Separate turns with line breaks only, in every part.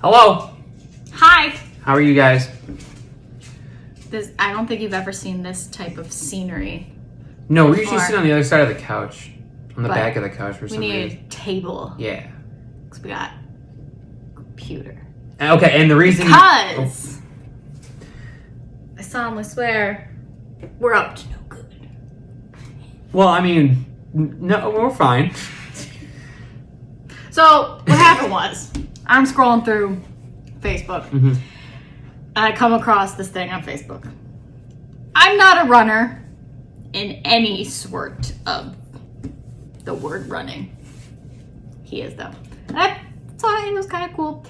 Hello.
Hi.
How are you guys?
I don't think you've ever seen this type of scenery.
No, we're usually sitting on the other side of the couch. On the
But
back of the couch for some reason.
We need a table.
Yeah.
Because we got a computer.
Okay, and the reason...
Because... I solemnly swear, we're up to no good.
Well, I mean, no, we're fine.
So, what happened was, I'm scrolling through Facebook, and I come across this thing on Facebook. I'm not a runner in any sort of the word running. He is, though. And I thought it was kind of cool.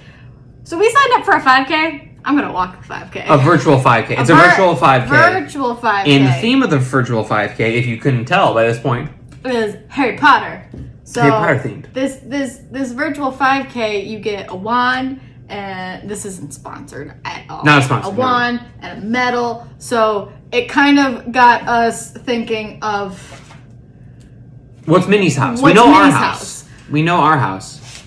So we signed up for a 5K. I'm going to walk the 5K.
A virtual 5K. It's a virtual 5K.
Virtual 5K.
And the theme of the virtual 5K, if you couldn't tell by this point,
is Harry Potter. So
Harry Potter themed.
This virtual 5K, you get a wand, and this isn't sponsored at all.
Not sponsored.
A wand and a medal. So it kind of got us thinking of
what's Minnie's house?
What's
we know
Minnie's
our house. We know our house.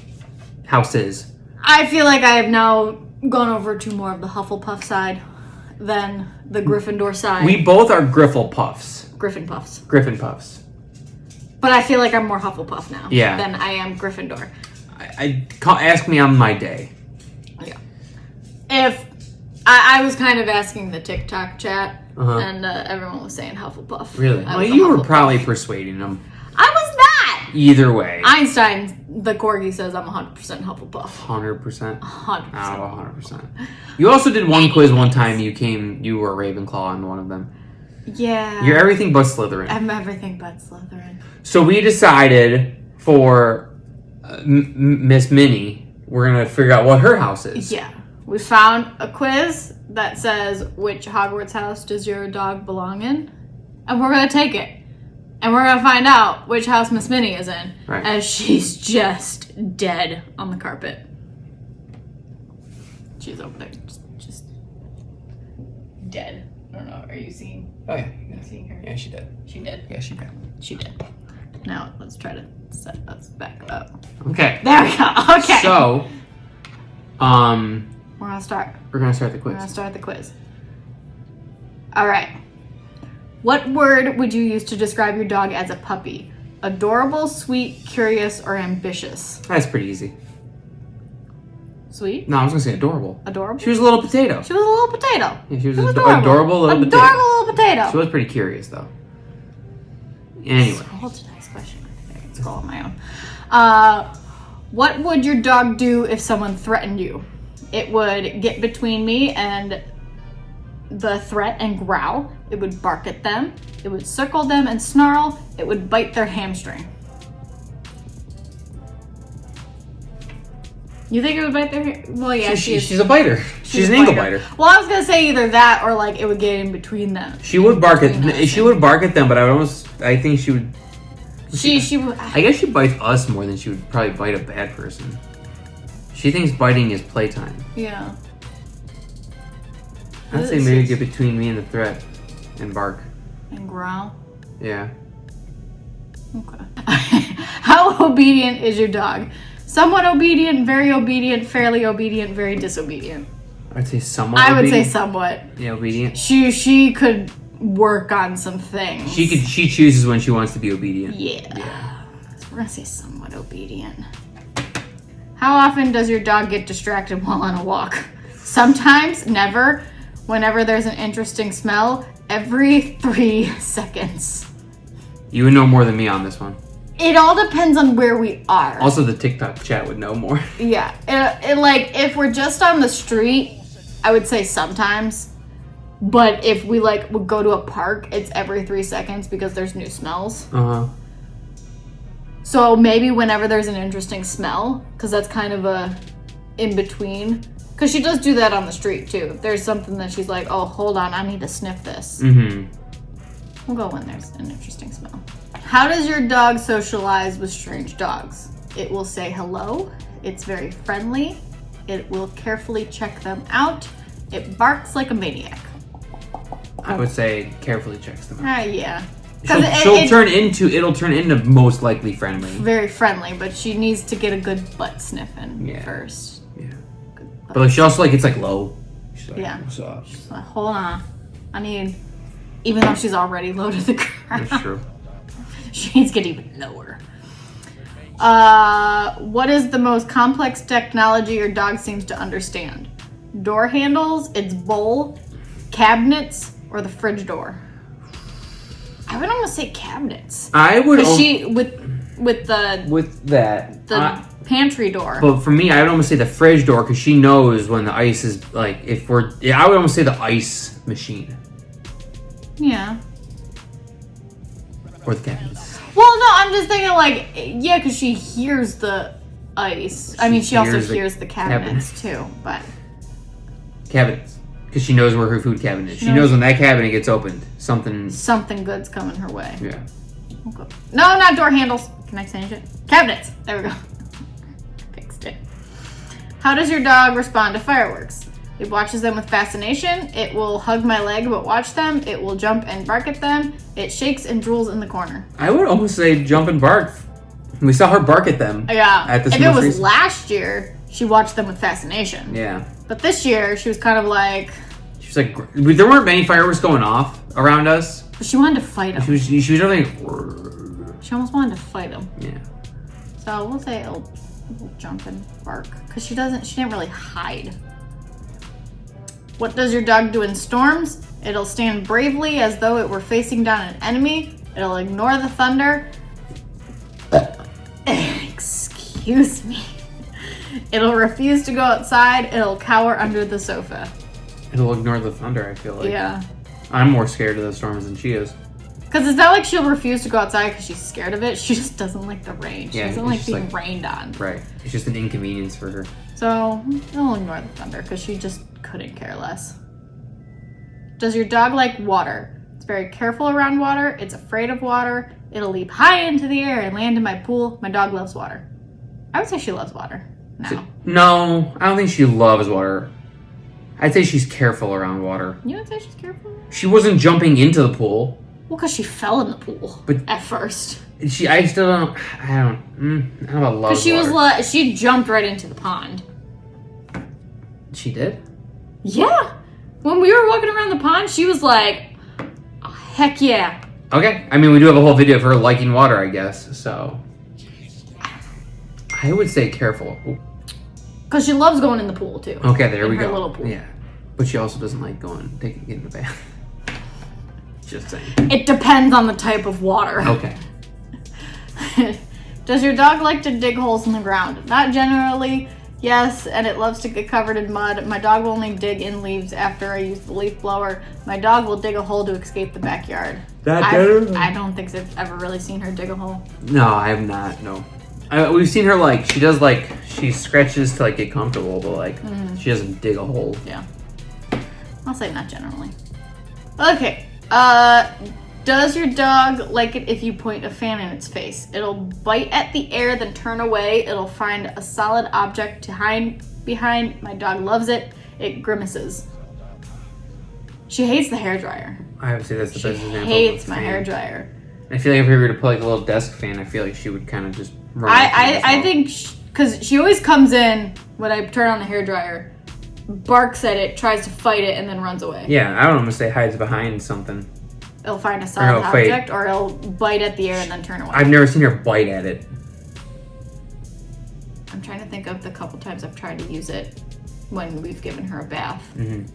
Houses.
I feel like I have now gone over to more of the Hufflepuff side than the Gryffindor side.
We both are Grifflepuffs.
Griffin Puffs.
Griffin Puffs.
But I feel like I'm more Hufflepuff now
than
I am Gryffindor.
Ask me on my day.
Yeah. If I was kind of asking the TikTok chat, and everyone was saying Hufflepuff.
Really? Well, you were probably persuading them.
I was not.
Either way.
Einstein, the corgi, says I'm 100% Hufflepuff.
100%?
100%.
Oh, 100%. You also did one quiz one time. You were Ravenclaw on one of them.
Yeah.
You're everything but Slytherin.
I'm everything but Slytherin.
So we decided for Miss Minnie, we're going to figure out what her house is.
Yeah. We found a quiz that says, which Hogwarts house does your dog belong in? And we're going to take it. And we're going to find out which house Miss Minnie is in.
Right.
As she's just dead on the carpet. She's over there. Just dead. I don't know. Are you seeing?
Oh, yeah.
Are you seeing her?
Yeah, she did.
She did?
Yeah, she did.
She did. Now, let's try to set us back up.
Okay.
There we go. Okay.
So,
we're going to start.
We're going to start the quiz.
We're going to start the quiz. All right. What word would you use to describe your dog as a puppy? Adorable, sweet, curious, or ambitious?
That's pretty easy.
Sweet?
No, I was going to say adorable.
Adorable?
She was a little potato.
She was a little potato.
Yeah, she was adorable little potato.
Adorable little potato.
She was pretty curious, though. Anyway.
Scroll to nice question. I can scroll on my own. What would your dog do if someone threatened you? It would get between me and the threat and growl. It would bark at them. It would circle them and snarl. It would bite their hamstring. You think it would bite their Well, yeah,
she's a biter. She's an ankle biter.
Well, I was gonna say either that or like it would get in between them.
She would bark at. She would bark at them, but I think she would.
She would.
I guess she bites us more than she would probably bite a bad person. She thinks biting is playtime.
Yeah.
I'd say maybe get between me and the threat and bark.
And growl?
Yeah.
Okay. How obedient is your dog? Somewhat obedient, fairly obedient, very disobedient.
I'd say somewhat
I would
obedient.
say somewhat.
Yeah, obedient.
She could work on some things.
She chooses when she wants to be obedient.
Yeah. So we're gonna say somewhat obedient. How often does your dog get distracted while on a walk? Sometimes, never. Whenever there's an interesting smell, every 3 seconds.
You would know more than me on this one.
It all depends on where we are.
Also, the TikTok chat would know more.
Yeah. Like, if we're just on the street, I would say sometimes. But if we, would go to a park, it's every 3 seconds because there's new smells.
Uh-huh.
So maybe whenever there's an interesting smell, because that's kind of a in-between. Because she does do that on the street, too. If there's something that she's like, oh, hold on, I need to sniff this.
Mm-hmm.
We'll go when there's an interesting smell. How does your dog socialize with strange dogs? It will say hello. It's very friendly. It will carefully check them out. It barks like a maniac.
I would say carefully checks them out.
Yeah.
It'll turn into most likely friendly.
Very friendly, but she needs to get a good butt sniffing first.
Yeah. But like she also like it's like low. She's like,
Yeah.
What's up?
She's like, hold on. I need, even though she's already low to the ground.
That's true.
She needs to get even lower. What is the most complex technology your dog seems to understand? Door handles, its bowl, cabinets, or the fridge door? I would almost say cabinets.
I would.
She with
that
the pantry door.
But for me, I would almost say the fridge door because she knows when the ice is like if we're. Yeah, I would almost say the ice machine
Yeah.
or the cabinets.
Well, no, I'm just thinking like yeah, because she hears the ice. I mean, she also hears the cabinets too, but
cabinets. Because she knows where her food cabinet is. She knows when that cabinet gets opened, something
good's coming her way.
Yeah.
Okay. No, not door handles. Can I change it? Cabinets. There we go. Fixed it. How does your dog respond to fireworks? It watches them with fascination. It will hug my leg but watch them. It will jump and bark at them. It shakes and drools in the corner.
I would almost say jump and bark. We saw her bark at them.
Yeah.
At this
if it was last year, she watched them with fascination.
Yeah.
But this year, she was kind of like...
She was like... There weren't many fireworks going off around us.
But she wanted to fight them.
She was really...
She almost wanted to fight them.
Yeah.
So we'll say it'll jump and bark. Because she didn't really hide. What does your dog do in storms? It'll stand bravely as though it were facing down an enemy. It'll ignore the thunder. Excuse me. It'll refuse to go outside. It'll cower under the sofa.
It'll ignore the thunder, I feel like.
Yeah.
I'm more scared of the storms than she is.
Because it's not like she'll refuse to go outside because she's scared of it. She just doesn't like the rain. She doesn't like being rained on.
Right. It's just an inconvenience for her.
So, I'll ignore the thunder because she just couldn't care less. Does your dog like water? It's very careful around water. It's afraid of water. It'll leap high into the air and land in my pool. My dog loves water. I would say she loves water.
No, I don't think she loves water. I'd say she's careful around water.
You would say she's careful?
She wasn't jumping into the pool.
Well, because she fell in the pool at first.
I still don't. I don't know about love.
Because she jumped right into the pond.
She did?
Yeah. When we were walking around the pond, she was like, oh, heck yeah.
Okay. I mean, we do have a whole video of her liking water, I guess. So I would say careful.
Because she loves going in the pool too.
Okay, there we
her
go.
Little pool.
Yeah, but she also doesn't like getting in the bath. Just saying.
It depends on the type of water.
Okay.
Does your dog like to dig holes in the ground? Not generally. Yes, and it loves to get covered in mud. My dog will only dig in leaves after I use the leaf blower. My dog will dig a hole to escape the backyard. I don't think I've ever really seen her dig a hole.
No, I have not. No. We've seen her she scratches to get comfortable, but she doesn't dig a hole.
Yeah. I'll say not generally. Okay. Does your dog like it if you point a fan in its face? It'll bite at the air, then turn away. It'll find a solid object to hide behind. My dog loves it. It grimaces. She hates the hairdryer.
I would say that's the best example.
She hates my hairdryer.
I feel like if we were to put a little desk fan, I feel like she would kind of just run.
I think because she always comes in when I turn on the hairdryer, barks at it, tries to fight it, and then runs away.
Yeah, I don't want to say hides behind something.
It'll find a solid object, or it'll bite at the air and then turn away.
I've never seen her bite at it.
I'm trying to think of the couple times I've tried to use it when we've given her a bath.
Mm-hmm.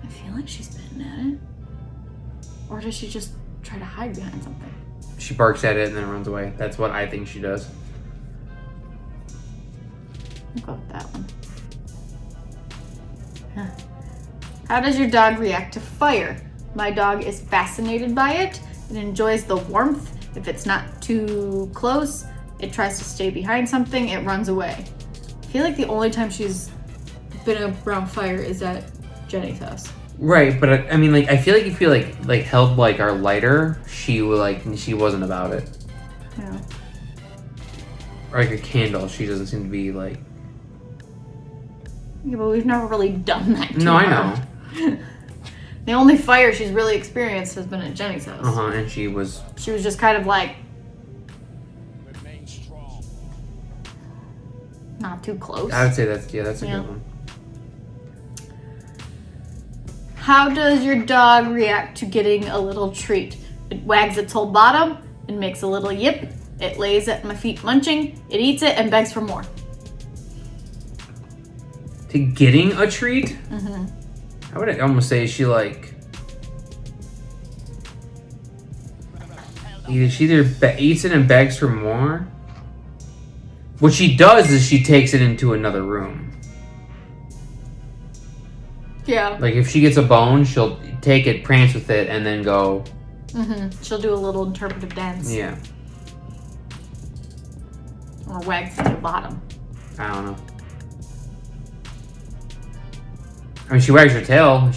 I feel like she's bitten at it. Or does she just try to hide behind something?
She barks at it and then runs away. That's what I think she does.
I'll go with that one. Huh. How does your dog react to fire? My dog is fascinated by it. It enjoys the warmth. If it's not too close, it tries to stay behind something. It runs away. I feel like the only time she's been around fire is at Jenny's house.
Right, but I mean, I feel like if you held our lighter, she would she wasn't about it.
Yeah.
Or a candle, she doesn't seem to be
Yeah, but we've never really done that to her.
No, I know.
The only fire she's really experienced has been at Jenny's house.
And she was just
kind of not too close.
I would say that's a
Yeah.
good one.
How does your dog react to getting a little treat? It wags its whole bottom and makes a little yip. It lays at my feet munching. It eats it and begs for more.
To getting a treat?
Mm-hmm.
I would almost say she either eats it and begs for more. What she does is she takes it into another room.
Yeah.
Like if she gets a bone, she'll take it, prance with it, and then go.
Mm-hmm. She'll do a little interpretive dance.
Yeah.
Or wags at the bottom.
I don't know. I mean, she wags her tail.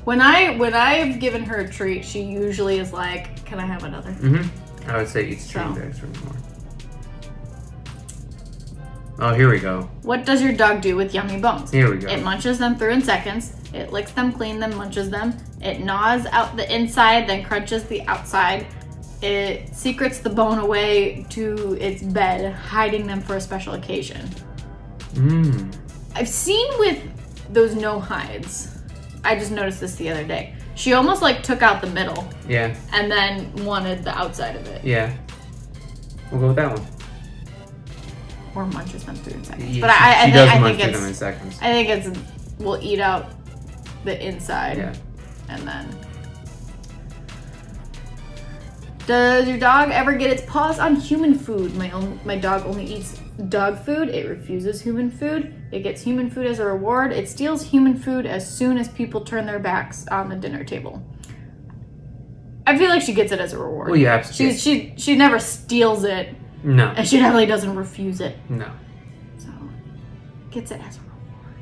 When I've given her a treat, she usually is like, "Can I have another?"
Mm-hmm. I would say eats
So.
treat bags for more. Oh, here we go.
What does your dog do with yummy bones?
Here we go.
It munches them through in seconds. It licks them clean, then munches them. It gnaws out the inside, then crunches the outside. It secrets the bone away to its bed, hiding them for a special occasion. I've seen with those no hides. I just noticed this the other day. She almost like took out the middle.
Yeah.
And then wanted the outside of it.
Yeah. We'll go with that one.
Or munches them through in seconds.
Yeah,
But I
she does
think
munch through
it's
them in seconds.
I think it's we'll eat out the inside.
Yeah.
And then. Does your dog ever get its paws on human food? My dog only eats dog food. It refuses human food. It gets human food as a reward. It steals human food as soon as people turn their backs on the dinner table. I feel like she gets it as a reward.
Well, yeah, absolutely.
She never steals it.
No.
And she definitely doesn't refuse it.
No.
So, gets it as a reward.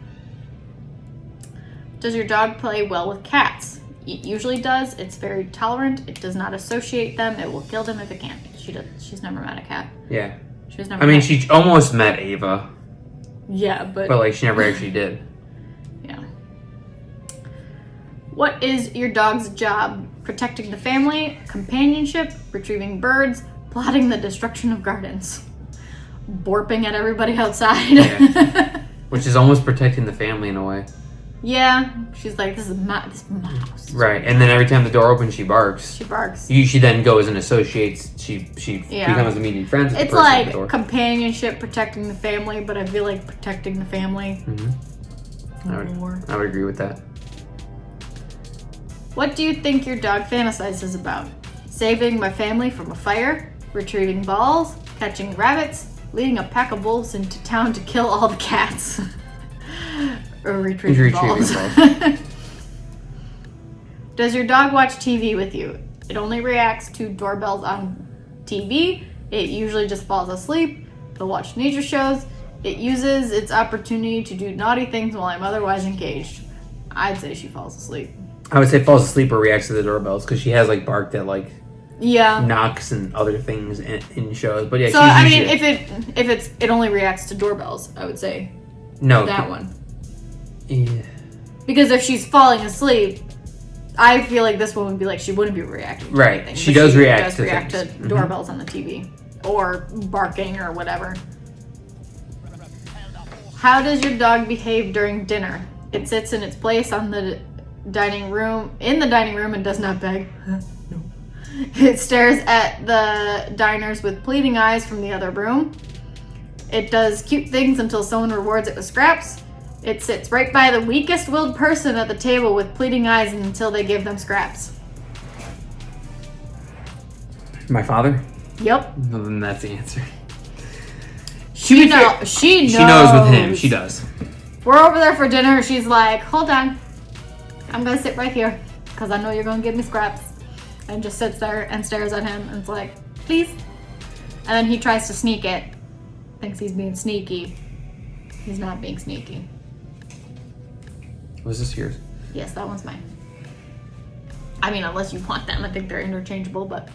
Does your dog play well with cats? It usually does. It's very tolerant. It does not associate them. It will kill them if it can. She's never met a cat.
Yeah.
She was never.
I mean, she almost met Ava.
Yeah, but
like she never actually did.
Yeah. What is your dog's job? Protecting the family, companionship, retrieving birds, plotting the destruction of gardens, borping at everybody outside.
Yeah. Which is almost protecting the family in a way.
Yeah, she's like, this is my house.
Right, and then every time the door opens, she barks.
She barks.
She then goes and associates. She becomes immediate friends with
It's
the person at the
like
door.
companionship, protecting the family, but I feel like protecting the family.
I would agree with that.
What do you think your dog fantasizes about? Saving my family from a fire, retrieving balls, catching rabbits, leading a pack of wolves into town to kill all the cats. Or retrieving balls. Does your dog watch TV with you? It only reacts to doorbells on TV. It usually just falls asleep. They'll watch nature shows. It uses its opportunity to do naughty things while I'm otherwise engaged. I'd say she falls asleep.
I would say falls asleep or reacts to the doorbells because she has like barked at like knocks and other things in shows. But yeah,
so I mean, if it only reacts to doorbells, I would say that one.
Yeah.
Because if she's falling asleep, I feel like this one would be like she wouldn't be reacting to
right.
anything.
She does react
to doorbells on the TV or barking or whatever. How does your dog behave during dinner? It sits in its place on the dining room and does not beg. No. It stares at the diners with pleading eyes from the other room. It does cute things until someone rewards it with scraps. It sits right by the weakest willed person at the table with pleading eyes until they give them scraps.
My father?
Yep.
Well, then that's the answer.
She knows.
She knows with him. She does.
We're over there for dinner. She's like, hold on. I'm going to sit right here because I know you're going to give me scraps. And just sits there and stares at him and it's like, please. And then he tries to sneak it. Thinks he's being sneaky. He's not being sneaky.
Was this yours?
Yes, that one's mine. I mean, unless you want them. I think they're interchangeable, but...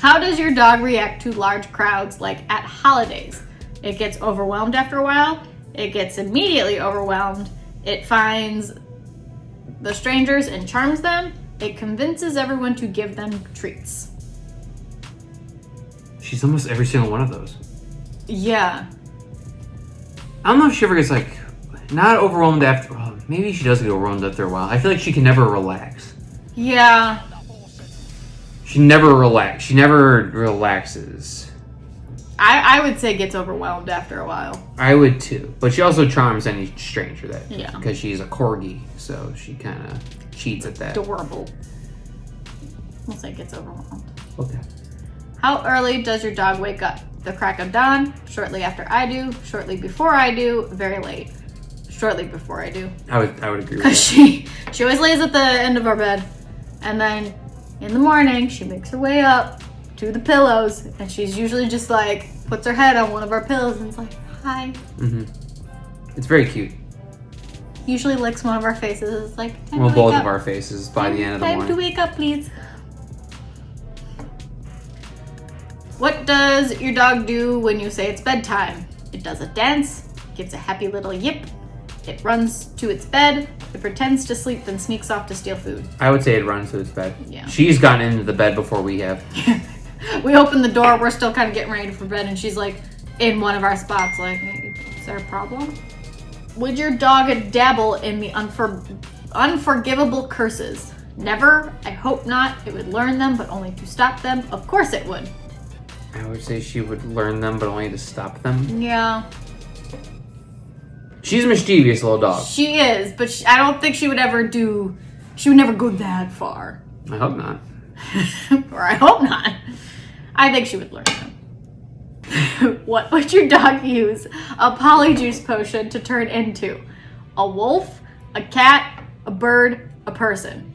How does your dog react to large crowds, like at holidays? It gets overwhelmed after a while. It gets immediately overwhelmed. It finds the strangers and charms them. It convinces everyone to give them treats.
She's almost every single one of those.
Yeah.
I don't know if she ever gets, like, not overwhelmed after... Well, maybe she does get overwhelmed after a while. I feel like she can never relax.
Yeah.
She never relaxes.
I would say gets overwhelmed after a while.
I would too. But she also charms any stranger that...
Yeah.
Because she's a corgi, so she kind of cheats at that.
Adorable. We'll say gets overwhelmed.
Okay.
How early does your dog wake up? The crack of dawn, shortly after I do, shortly before I do, very late. Shortly before I do.
I would agree with that.
Because she always lays at the end of our bed. And then in the morning, she makes her way up to the pillows. And she's usually just like, puts her head on one of our pillows and is like, hi.
Mm-hmm. It's very cute.
Usually licks one of our faces. It's like, time
Well,
to wake
both
up.
of our faces by the end of the
Time
morning.
to wake up, please. What does your dog do when you say it's bedtime? It does a dance, gives a happy little yip, it runs to its bed, it pretends to sleep, then sneaks off to steal food.
I would say it runs to its bed.
Yeah.
She's gotten into the bed before we have.
We open the door, we're still kind of getting ready for bed, and she's like in one of our spots, like, is there a problem? Would your dog dabble in the unforgivable curses? Never. I hope not. It would learn them, but only to stop them. Of course it would.
I would say she would learn them, but only to stop them.
Yeah.
She's a mischievous little dog.
She is, but I don't think she would ever do... She would never go that far.
I hope not.
Or I hope not. I think she would learn them. What would your dog use a polyjuice potion to turn into? A wolf, a cat, a bird, a person?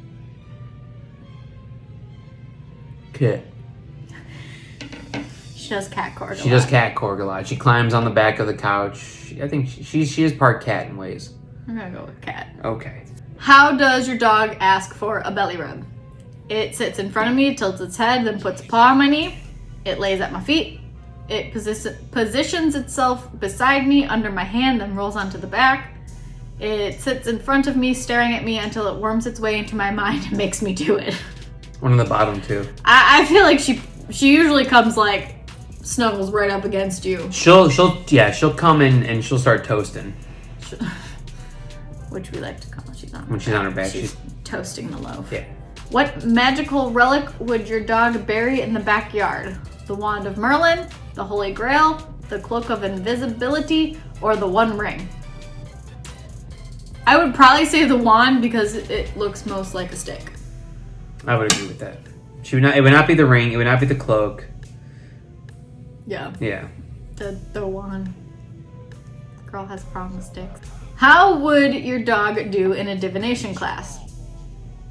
Kit.
She does cat corg a
She does
lot.
cat corg a lot. She climbs on the back of the couch. I think she is part cat in ways.
I'm gonna go with cat.
Okay.
How does your dog ask for a belly rub? It sits in front of me, tilts its head, then puts a paw on my knee. It lays at my feet. It positions itself beside me under my hand, then rolls onto the back. It sits in front of me, staring at me until it worms its way into my mind and makes me do it.
One on the bottom too.
I feel like she usually comes like snuggles right up against you.
She'll come in and she'll start toasting.
Which we like to call
when she's on her back.
She's toasting the loaf.
Yeah.
What magical relic would your dog bury in the backyard? The Wand of Merlin, the Holy Grail, the Cloak of Invisibility, or the One Ring? I would probably say the wand because it looks most like a stick.
I would agree with that. It would not be the ring. It would not be the cloak.
Yeah.
Yeah.
The wand. The girl has a problem with sticks. How would your dog do in a divination class?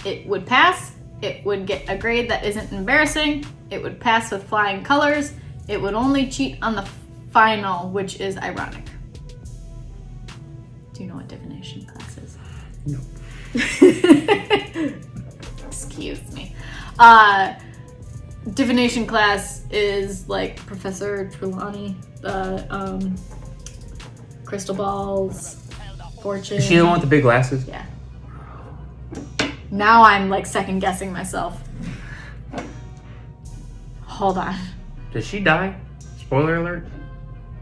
It would pass. It would get a grade that isn't embarrassing. It would pass with flying colors. It would only cheat on the final, which is ironic. Do you know what divination class is?
No.
Excuse me. Divination class is like Professor Trelawney, crystal balls, fortune.
Is she the one with the big glasses?
Yeah. Now I'm like second guessing myself. Hold on.
Does she die? Spoiler alert.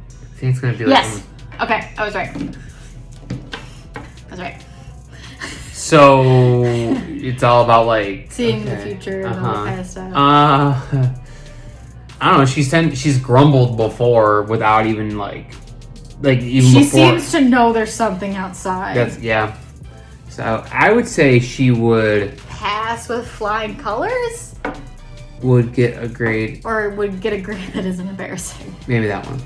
I think it's gonna be like.
Yes. Okay, I was right. I was right.
So it's all about like
Seeing the future and all that kind of stuff.
I don't know. She's grumbled before without even like even
She
before.
seems to know there's something outside.
Yeah. So I would say she would
Pass with flying colors?
would get a grade.
Or would get a grade that isn't embarrassing.
Maybe that one.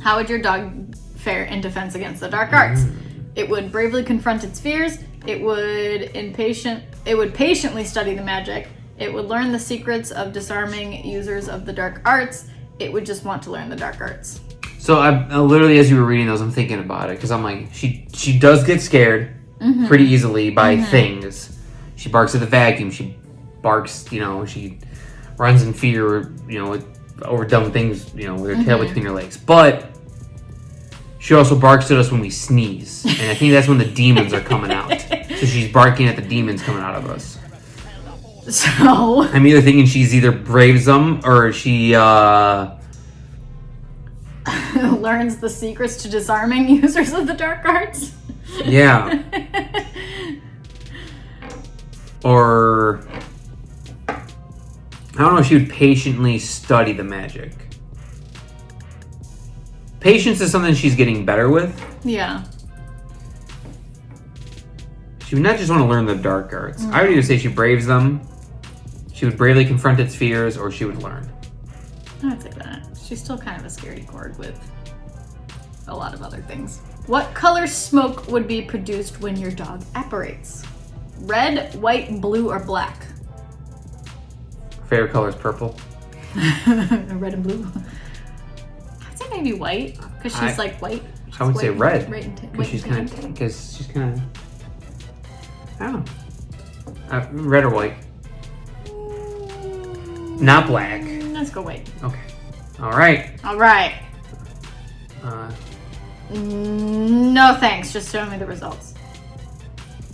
How would your dog fare in defense against the dark arts? It would bravely confront its fears. It would patiently study the magic. It would learn the secrets of disarming users of the dark arts. It would just want to learn the dark arts.
So I literally, as you were reading those, I'm thinking about it because I'm like, she does get scared pretty easily by things. She barks at the vacuum. She barks, she runs in fear, over dumb things, with her tail between her legs. But she also barks at us when we sneeze, and I think that's when the demons are coming out. So she's barking at the demons coming out of us.
So
I'm either thinking she's either braves them or she
learns the secrets to disarming users of the dark arts.
Yeah. Or I don't know if she would patiently study the magic. Patience is something she's getting better with.
Yeah.
She would not just want to learn the dark arts. I would either say she braves them, she would bravely confront its fears, or she would learn.
I'd say that. She's still kind of a scaredy cord with a lot of other things. What color smoke would be produced when your dog apparates? Red, white, blue, or black?
Favorite color is purple.
Red and blue. I'd say maybe white, because she's like white.
I would say red.
Because
she's kind of. I don't know. Red or white? Not black.
Let's go white.
Okay. All right.
All right. No thanks. Just show me the results.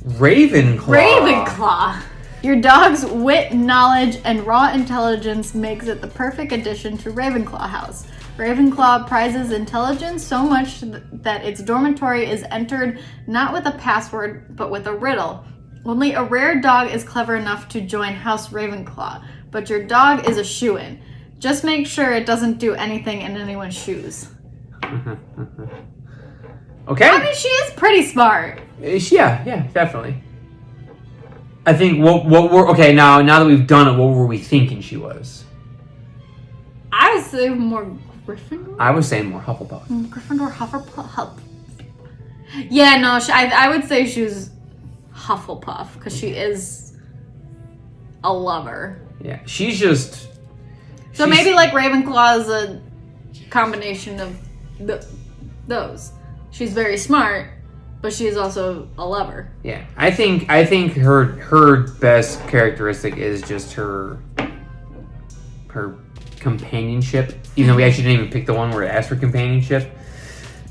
Ravenclaw.
Ravenclaw. Your dog's wit, knowledge, and raw intelligence makes it the perfect addition to Ravenclaw House. Ravenclaw prizes intelligence so much that its dormitory is entered not with a password, but with a riddle. Only a rare dog is clever enough to join House Ravenclaw, but your dog is a shoo-in. Just make sure it doesn't do anything in anyone's shoes.
Okay.
I mean, she is pretty smart.
Yeah, definitely. I think what we're okay now that we've done it, what were we thinking she was?
I would say more Gryffindor.
I was saying more Hufflepuff.
Gryffindor, Hufflepuff. Yeah, no, I would say she was Hufflepuff because she is a lover.
Yeah, she's
maybe like Ravenclaw is a combination of those. She's very smart, but she is also a lover.
Yeah, I think her best characteristic is just her companionship. Even though we actually didn't even pick the one where it asked for companionship,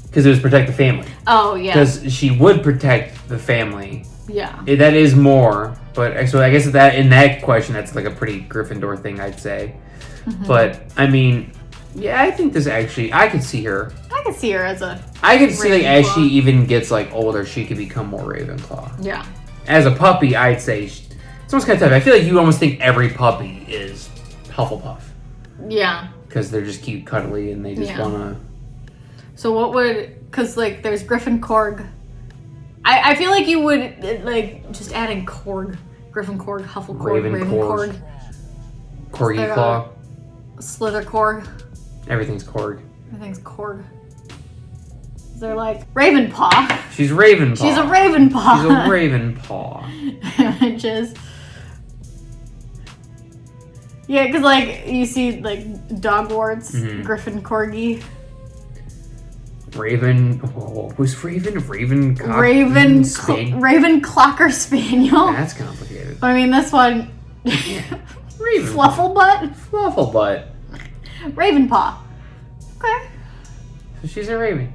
because it was protect the family.
Oh yeah.
Because she would protect the family.
Yeah.
That is more, but so I guess that in that question, that's like a pretty Gryffindor thing, I'd say. Mm-hmm. But I mean, yeah, I think this actually, I could see her.
I could see her as a.
I could see like as she even gets like older, she could become more Ravenclaw.
Yeah.
As a puppy, I'd say it's almost kind of tough. I feel like you almost think every puppy is Hufflepuff.
Yeah.
Because they're just cute, cuddly, and they just wanna.
So what would? Because like there's Gryffindor. I feel like you would like just adding Korg, Gryffindor, Hufflecorg, Ravencorg,
Corgi Claw,
Slithercorg.
Everything's Korg.
Everything's Korg. They're like Ravenpaw.
She's Ravenpaw.
She's a Ravenpaw.
She's a Ravenpaw.
Which is. Yeah, because like you see like Dogwarts, Griffin Corgi.
Who's Raven? Raven
Clocker Spaniel.
That's complicated.
I mean, this one.
Yeah. Raven.
Flufflebutt. Ravenpaw. Okay.
So she's a Raven.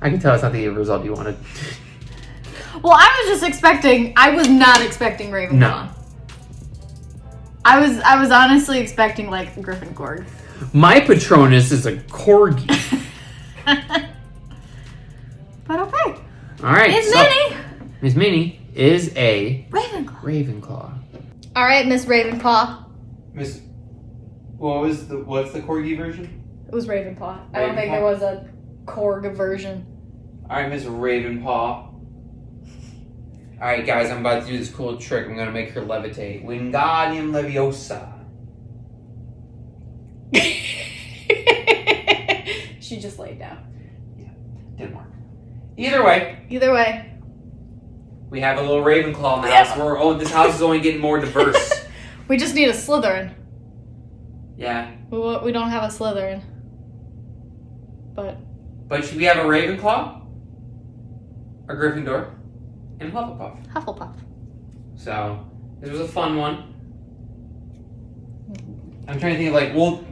I can tell it's not the result you wanted.
Well, I was not expecting Ravenclaw.
No.
I was honestly expecting like Gryffindor.
My Patronus is a Corgi.
But okay.
All right.
Miss
Minnie is a
Ravenclaw.
Ravenclaw.
All right, Miss Ravenclaw.
What's the Corgi version?
It was Ravenpaw. I don't think there was a Korg version.
All right, Miss Ravenpaw. All right, guys, I'm about to do this cool trick. I'm gonna make her levitate. Wingardium Leviosa.
She just laid down.
Yeah, didn't work. Either way, we have a little Ravenclaw in the house. This house is only getting more diverse.
We just need a Slytherin.
Yeah.
We don't have a Slytherin. But
should we have a Ravenclaw, a Gryffindor, and a Hufflepuff? So this was a fun one. I'm trying to think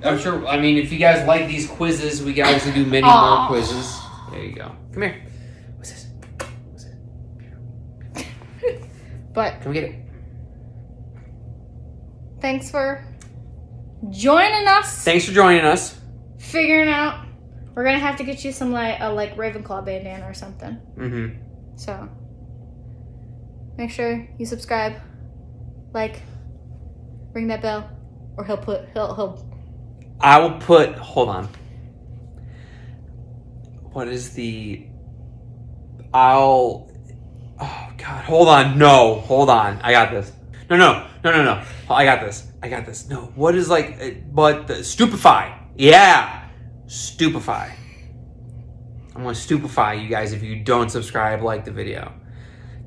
I'm sure. I mean, if you guys like these quizzes, we can obviously do many more quizzes. There you go. Come here. What's this?
But
can we get it?
thanks for joining us.
Thanks for joining us.
Figuring out. We're gonna have to get you some like Ravenclaw bandana or something.
Mm-hmm.
So make sure you subscribe, like, ring that bell, or he'll.
I will put. Hold on. What is the? Oh God! Hold on. No. Hold on. I got this. No. I got this. No. What is stupefy? Yeah. Stupefy. I'm going to stupefy you guys if you don't subscribe, like the video.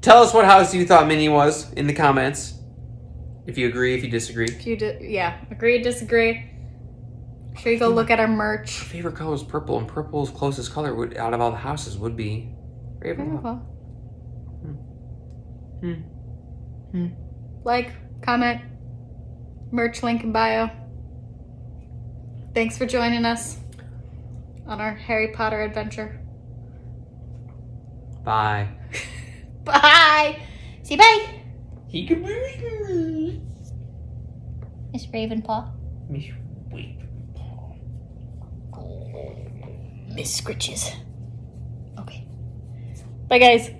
Tell us what house you thought Minnie was in the comments. If you agree, if you disagree.
Agree, disagree. Make sure you go look at our merch.
My favorite color is purple, and purple's closest color out of all the houses would be Ravenclaw.
Like, comment, merch link in bio. Thanks for joining us on our Harry Potter adventure.
Bye.
Bye. See you, bye.
He could be
Miss Ravenpaw.
Miss Ravenpaw.
Miss Scritches. Okay. Bye, guys.